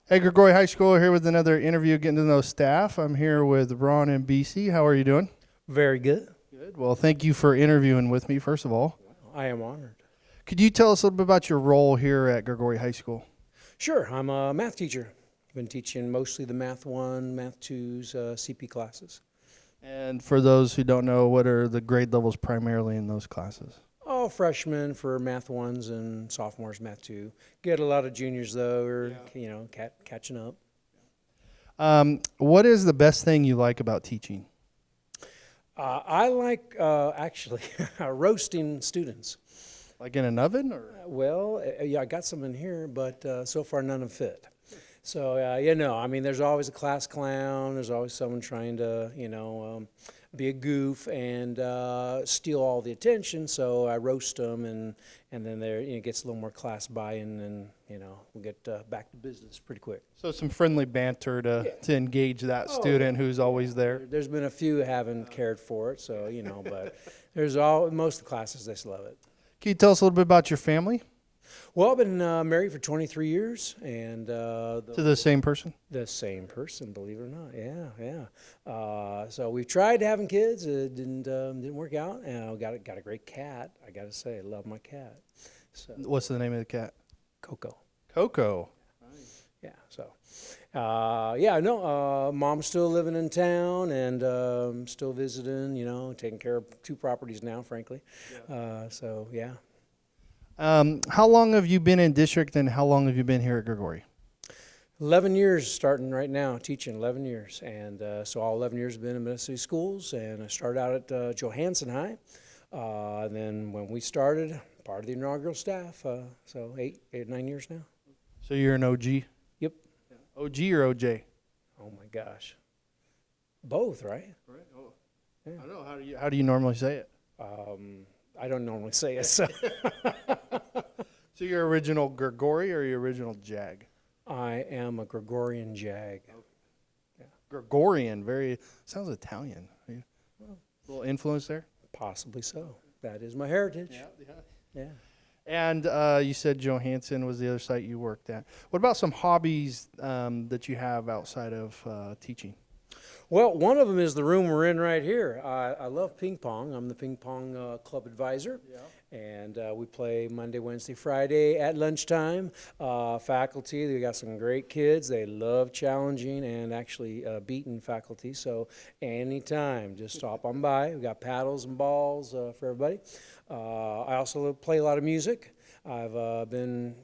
Hey, Gregory High School here with another interview, getting to know staff. I'm here with Ron Imbesi. How are you doing? Very good. Good. Well, thank you for interviewing with me, first of all. I am honored. Could you tell us a little bit about your role here at Gregory High School? Sure, I'm a math teacher. I've been teaching mostly the Math 1, Math 2's CP classes. And for those who don't know, what are the grade levels primarily in those classes? All freshmen for Math 1s and sophomores Math 2. Get a lot of juniors, though, or, catching up. What is the best thing you like about teaching? I like actually roasting students. Like in an oven, or? Yeah, I got some in here, but so far none have fit. So, I mean, there's always a class clown. There's always someone trying to, be a goof and steal all the attention. So I roast them, and then there, it gets a little more class buy-in, and, we'll get back to business pretty quick. So some friendly banter to engage that student who's always there. There's been a few who haven't cared for it, so, but most of the classes, they still love it. Can you tell us a little bit about your family? Well, I've been married for 23 years, and To the same person? the same person, believe it or not. Yeah. So we've tried having kids. It didn't work out, and I got a great cat. I got to say, I love my cat. So What's the name of the cat? Coco. Coco. Yeah. So, no. Mom's still living in town and still visiting. Taking care of two properties now, frankly. So yeah. How long have you been in district, and how long have you been here at Gregory? 11 years starting right now, teaching 11 years. And so all 11 years have been in Minnesota schools. And I started out at Johansson High. And then when we started, part of the inaugural staff. So 9 years now. So you're an OG? Yep. OG or OJ? Oh my gosh. Both, right? Right. Oh. Yeah. I don't know. How do you normally say it? I don't normally say it. So So you're original Gregory or your original Jag? I am a Gregorian Jag. Gregorian, very sounds Italian. A little influence there. Possibly so. That is my heritage. Yeah. Yeah. And you said Johansson was the other site you worked at. What about some hobbies that you have outside of teaching? Well, one of them is the room we're in right here. I love ping pong. I'm the ping pong club advisor. Yeah. And we play Monday, Wednesday, Friday at lunchtime. Faculty, they got some great kids. They love challenging and actually beating faculty. So anytime, just stop on by. We got paddles and balls for everybody. I also play a lot of music. I've been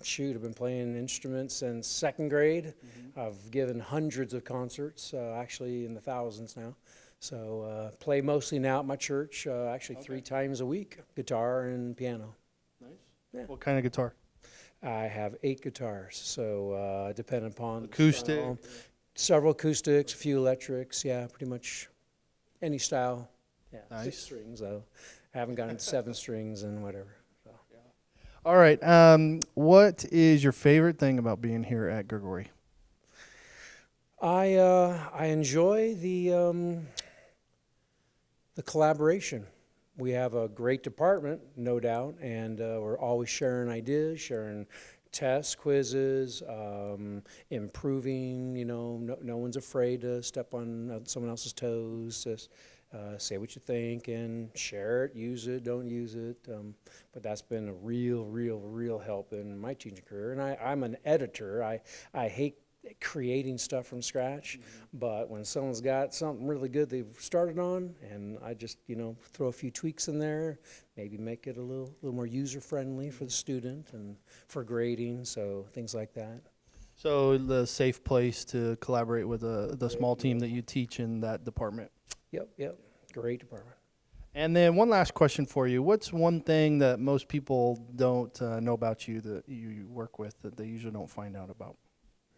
playing instruments since second grade. I've given hundreds of concerts, actually in the thousands now. So play mostly now at my church, actually Okay. 3 times a week, guitar and piano. Nice. Yeah. What kind of guitar? I have 8 guitars, so depending upon the Acoustic. style. Several acoustics, a few electrics, yeah, pretty much any style. Yeah, Nice. 6 strings though. I haven't gotten to 7 strings and whatever. So. All right. What is your favorite thing about being here at Gregory? I enjoy the collaboration. We have a great department, no doubt, and we're always sharing ideas, sharing tests, quizzes, improving. No one's afraid to step on someone else's toes. Just say what you think and share it, use it, don't use it. But that's been a real help in my teaching career. And I'm an editor. I hate creating stuff from scratch, but when someone's got something really good they've started on, and I just throw a few tweaks in there, maybe make it a little more user friendly for the student and for grading, so things like that. So the safe place to collaborate with the small team that you teach in that department. Yep, great department. And then one last question for you. What's one thing that most people don't know about you that you work with that they usually don't find out about?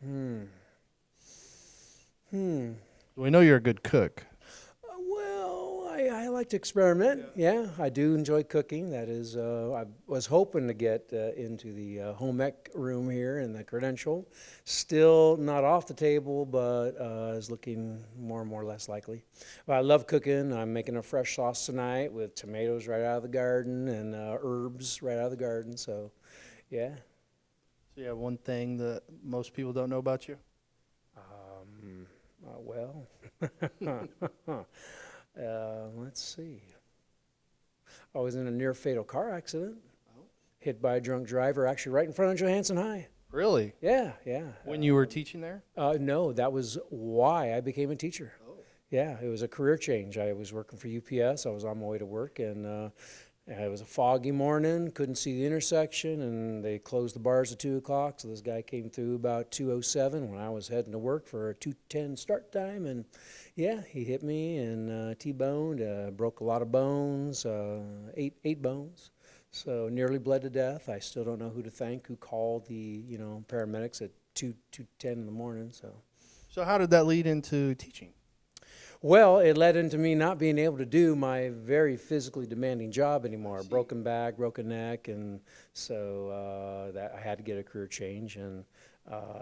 We know you're a good cook. Well, I like to experiment. Yeah, I do enjoy cooking. That is, I was hoping to get into the home ec room here in the credential. Still not off the table, but is looking more and more less likely. But I love cooking. I'm making a fresh sauce tonight with tomatoes right out of the garden and herbs right out of the garden. So, yeah. So yeah, one thing that most people don't know about you? Well, let's see. I was in a near fatal car accident, hit by a drunk driver, actually right in front of Johansson High. Really? Yeah, yeah. When you were teaching there? No, that was why I became a teacher. Yeah, it was a career change. I was working for UPS. I was on my way to work, and it was a foggy morning. Couldn't see the intersection, and they closed the bars at 2 o'clock. So this guy came through about 2:07 when I was heading to work for a 2:10 start time, and yeah, he hit me and T-boned. Broke a lot of bones, eight bones. So nearly bled to death. I still don't know who to thank. Who called the paramedics at 2:10 in the morning? So how did that lead into teaching? Well, it led into me not being able to do my very physically demanding job anymore. Broken back, broken neck, and so that I had to get a career change. And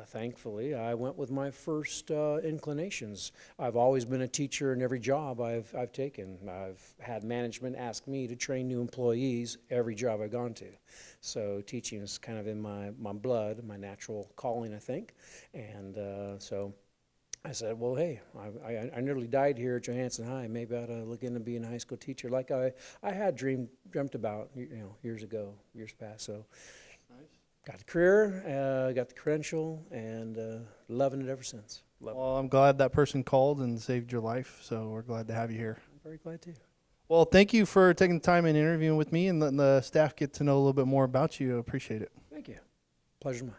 thankfully, I went with my first inclinations. I've always been a teacher in every job I've taken. I've had management ask me to train new employees every job I've gone to. So teaching is kind of in my blood, my natural calling, I think. And so I said, well, hey, I nearly died here at Johansson High. Maybe I ought to look into being a high school teacher like I had dreamt about, years ago, years past. So got the career, got the credential, and loving it ever since. Love it. Well, I'm glad that person called and saved your life, so we're glad to have you here. I'm very glad to. Well, thank you for taking the time and interviewing with me and letting the staff get to know a little bit more about you. I appreciate it. Thank you. Pleasure's mine.